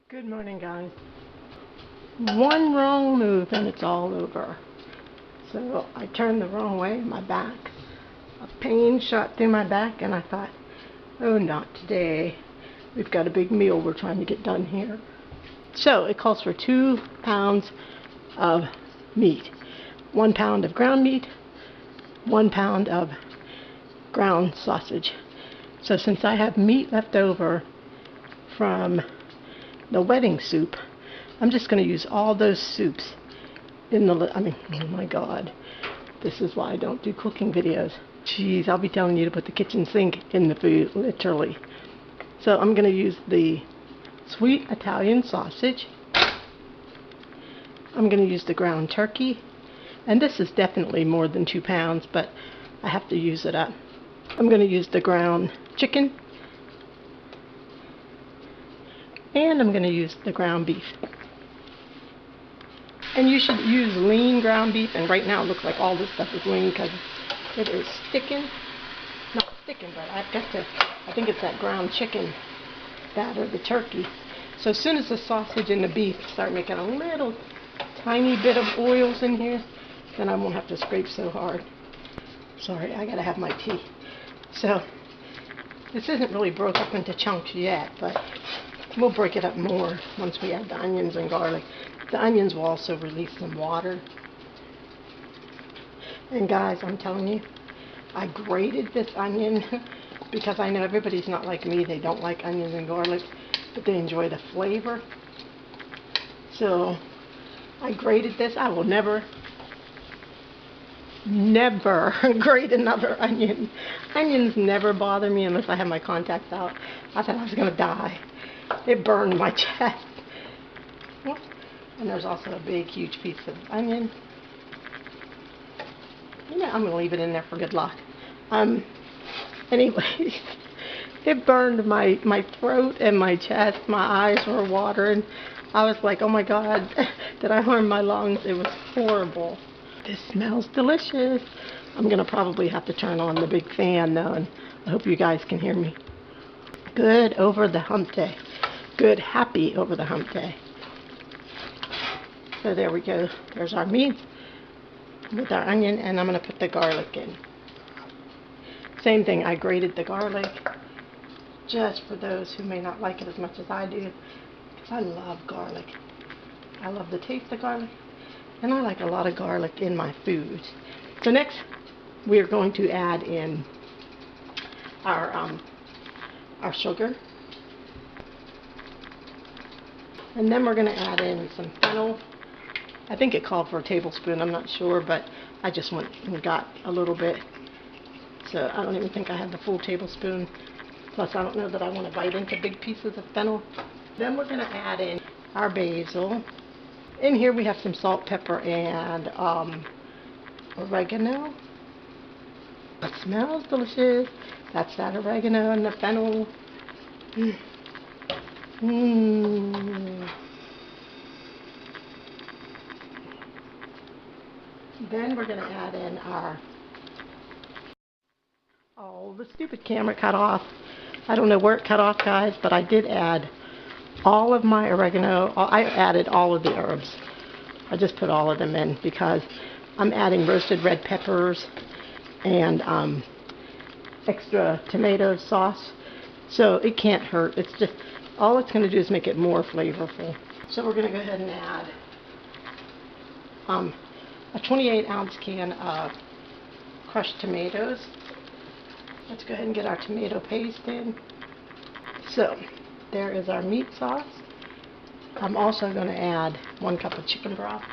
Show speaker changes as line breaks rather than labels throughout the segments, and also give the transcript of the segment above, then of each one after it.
Good morning, guys. One wrong move and it's all over. So I turned the wrong way, my back. A pain shot through my back and I thought, oh, not today. We've got a big meal we're trying to get done here. So it calls for 2 pounds of meat. 1 pound of ground meat, 1 pound of ground sausage. So since I have meat left over from the wedding soup, I'm just going to use all those soups in the, oh my god, this is why I don't do cooking videos. Jeez, I'll be telling you to put the kitchen sink in the food, literally. So I'm going to use the sweet Italian sausage. I'm going to use the ground turkey, and this is definitely more than 2 pounds, but I have to use it up. I'm going to use the ground chicken, and I'm going to use the ground beef. And you should use lean ground beef, and right now it looks like all this stuff is lean because it is sticking. Not sticking, but I think it's that ground chicken that or the turkey. So as soon as the sausage and the beef start making a little tiny bit of oils in here, then I won't have to scrape so hard. Sorry, I gotta have my tea. So this isn't really broke up into chunks yet, but we'll break it up more once we add the onions and garlic. The onions will also release some water. And guys, I'm telling you, I grated this onion because I know everybody's not like me. They don't like onions and garlic, but they enjoy the flavor. So I grated this. I will never grate another onion. Onions never bother me unless I have my contacts out. I thought I was going to die. It burned my chest. And there's also a big, huge piece of onion. Yeah, I'm going to leave it in there for good luck. Anyways, it burned my throat and my chest. My eyes were watering. I was like, oh my god, did I harm my lungs? It was horrible. This smells delicious. I'm going to probably have to turn on the big fan though, and I hope you guys can hear me. Good over the hump day. Good, happy over the hump day. So there we go. There's our meat with our onion, and I'm going to put the garlic in. Same thing, I grated the garlic just for those who may not like it as much as I do, because I love garlic. I love the taste of garlic, and I like a lot of garlic in my food. So next, we are going to add in our sugar. And then we're going to add in some fennel. I think it called for a tablespoon, I'm not sure, but I just went and got a little bit. So I don't even think I have the full tablespoon. Plus I don't know that I want to bite into big pieces of fennel. Then we're going to add in our basil. In here we have some salt, pepper, and oregano. It smells delicious. That's that oregano and the fennel. Then we're going to add in our... Oh, the stupid camera cut off. I don't know where it cut off, guys, but I did add all of my oregano. I added all of the herbs. I just put all of them in because I'm adding roasted red peppers and extra tomato sauce. So it can't hurt. It's just, all it's going to do is make it more flavorful. So we're going to go ahead and add a 28-ounce can of crushed tomatoes. Let's go ahead and get our tomato paste in. So there is our meat sauce. I'm also going to add 1 cup of chicken broth.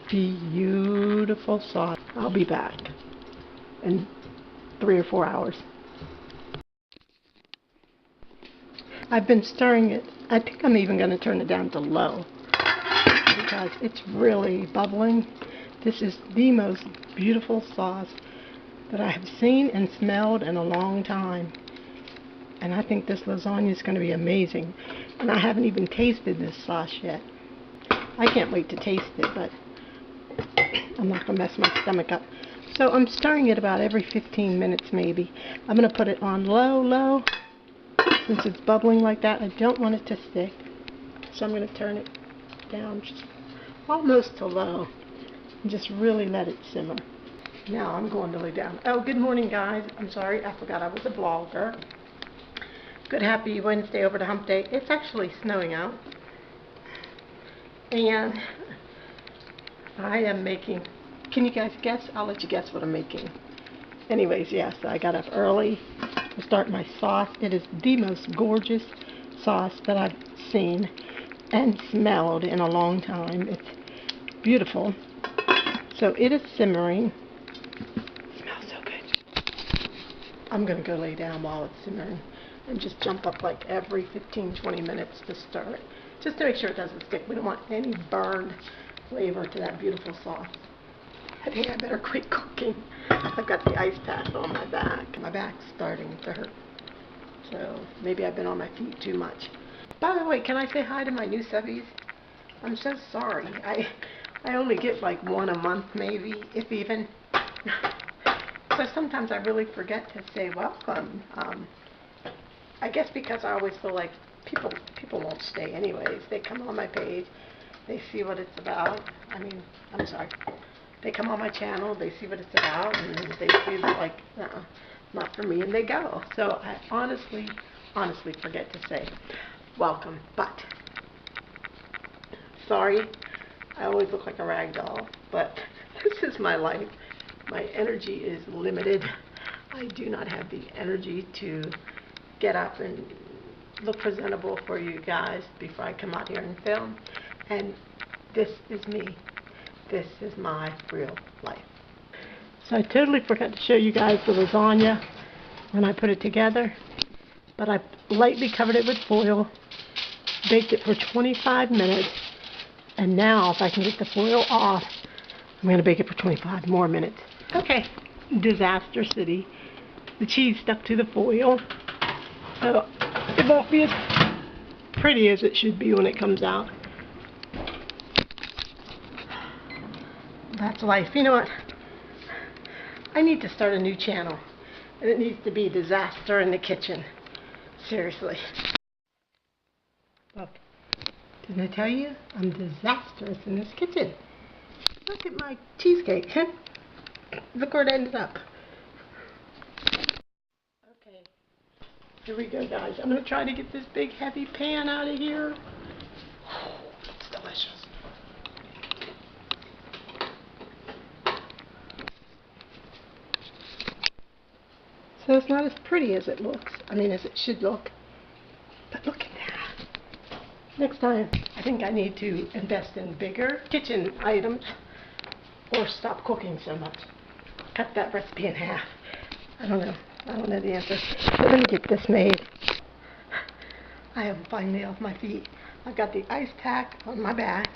Beautiful sauce. I'll be back in 3 or 4 hours. I've been stirring it. I think I'm even going to turn it down to low because it's really bubbling. This is the most beautiful sauce that I have seen and smelled in a long time. And I think this lasagna is going to be amazing. And I haven't even tasted this sauce yet. I can't wait to taste it, but I'm not going to mess my stomach up. So I'm stirring it about every 15 minutes maybe. I'm going to put it on low, since it's bubbling like that, I don't want it to stick. So I'm going to turn it down just almost to low and just really let it simmer. Now I'm going to lay down. Oh, good morning, guys. I'm sorry, I forgot I was a vlogger. Good happy Wednesday over to hump day. It's actually snowing out. And I am making, can you guys guess? I'll let you guess what I'm making. Anyways, yes, I got up early to start my sauce. It is the most gorgeous sauce that I've seen and smelled in a long time. It's beautiful. So it is simmering. It smells so good. I'm going to go lay down while it's simmering and just jump up like every 15-20 minutes to stir it, just to make sure it doesn't stick. We don't want any burned flavor to that beautiful sauce. I think I better quit cooking. I've got the ice pack on my back. My back's starting to hurt. So maybe I've been on my feet too much. By the way, can I say hi to my new subbies? I'm so sorry. I only get like one a month maybe, if even. So sometimes I really forget to say welcome. I guess because I always feel like people won't stay anyways. They come on my page, they see what it's about. I mean, I'm sorry. They come on my channel, they see what it's about, and they see that, like, not for me, and they go. So I honestly forget to say welcome. But, sorry, I always look like a rag doll, but this is my life. My energy is limited. I do not have the energy to get up and look presentable for you guys before I come out here and film. And this is me. This is my real life. So I totally forgot to show you guys the lasagna when I put it together. But I lightly covered it with foil, baked it for 25 minutes, and now if I can get the foil off, I'm going to bake it for 25 more minutes. Okay, disaster city. The cheese stuck to the foil, so it won't be as pretty as it should be when it comes out. That's life. You know what? I need to start a new channel, and it needs to be Disaster in the Kitchen. Seriously. Look, didn't I tell you? I'm disastrous in this kitchen. Look at my cheesecake. Look where it ended up. Okay, here we go, guys. I'm going to try to get this big heavy pan out of here. Oh, it's delicious. So it's not as pretty as it looks. I mean, as it should look. But look at that. Next time, I think I need to invest in bigger kitchen items or stop cooking so much. Cut that recipe in half. I don't know. I don't know the answer. But let me get this made. I am finally off my feet. I've got the ice pack on my back.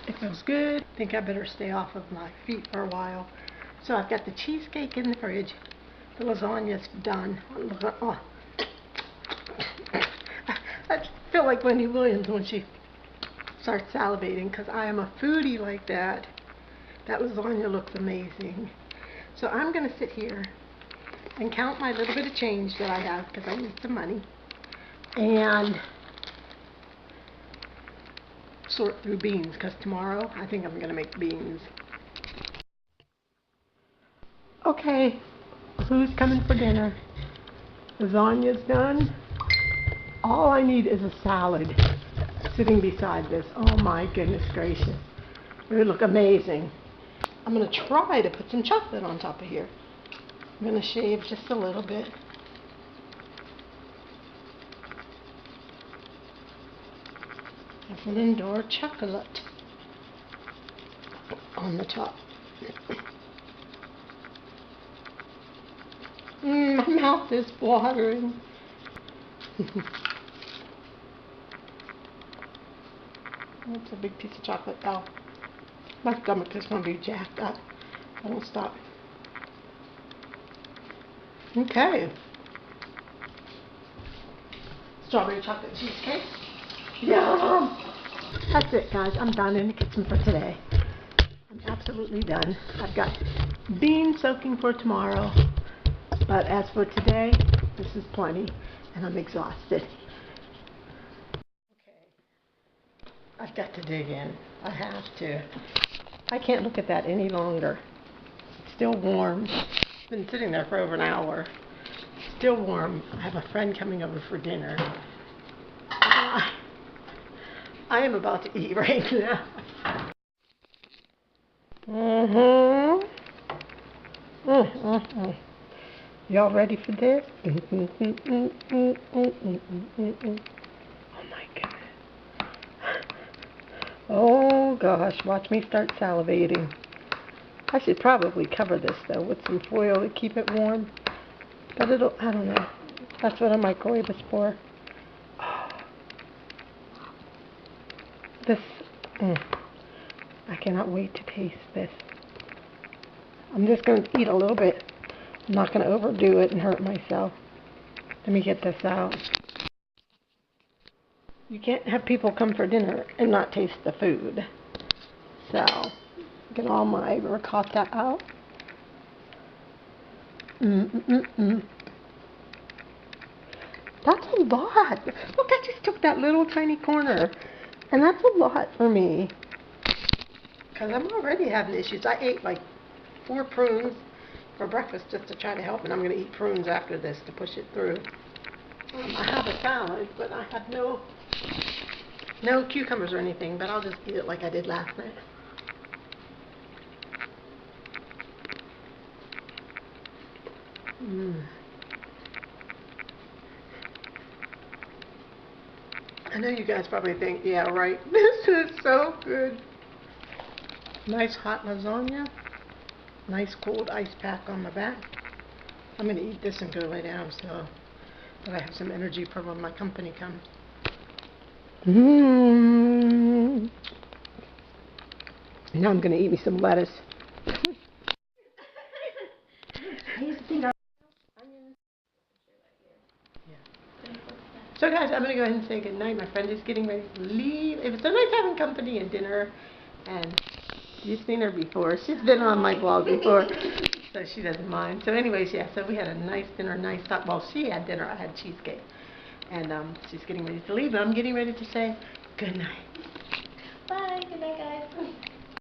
It feels good. I think I better stay off of my feet for a while. So I've got the cheesecake in the fridge. The lasagna's done. Oh. I feel like Wendy Williams when she starts salivating, because I am a foodie like that. That lasagna looks amazing. So I'm going to sit here and count my little bit of change that I have, because I need some money, and sort through beans, because tomorrow I think I'm going to make beans. Okay, who's coming for dinner? Lasagna's done. All I need is a salad sitting beside this. Oh my goodness gracious. It would look amazing. I'm going to try to put some chocolate on top of here. I'm going to shave just a little bit. Of Lindor chocolate on the top. My mouth is watering. That's a big piece of chocolate. Oh, my stomach is going to be jacked up. I won't stop. Okay. Strawberry chocolate cheesecake. Yum! That's it, guys. I'm done in the kitchen for today. I'm absolutely done. I've got beans soaking for tomorrow. But as for today, this is plenty, and I'm exhausted. Okay, I've got to dig in. I have to. I can't look at that any longer. It's still warm. It's been sitting there for over an hour. Still warm. I have a friend coming over for dinner. I am about to eat right now. Y'all ready for this? Oh my goodness. Oh gosh, watch me start salivating. I should probably cover this though with some foil to keep it warm. But I don't know. That's what a microwave is for. This, I cannot wait to taste this. I'm just going to eat a little bit. I'm not going to overdo it and hurt myself. Let me get this out. You can't have people come for dinner and not taste the food. So, get all my ricotta out. That's a lot. Look, I just took that little tiny corner. And that's a lot for me. Because I'm already having issues. I ate like 4 prunes for breakfast just to try to help. And I'm going to eat prunes after this to push it through. I have a salad, but I have no cucumbers or anything. But I'll just eat it like I did last night. I know you guys probably think, yeah, right, this is so good. Nice hot lasagna. Nice cold ice pack on the back. I'm going to eat this and go lay down so that I have some energy for when my company comes. Now I'm going to eat me some lettuce. So guys, I'm going to go ahead and say goodnight. My friend is getting ready to leave. It was so nice having company and dinner. And you've seen her before. She's been on my blog before. So she doesn't mind. So anyways, yeah, so we had a nice dinner, nice talk. Well, she had dinner. I had cheesecake. And she's getting ready to leave. And I'm getting ready to say goodnight.
Bye. Good night, guys.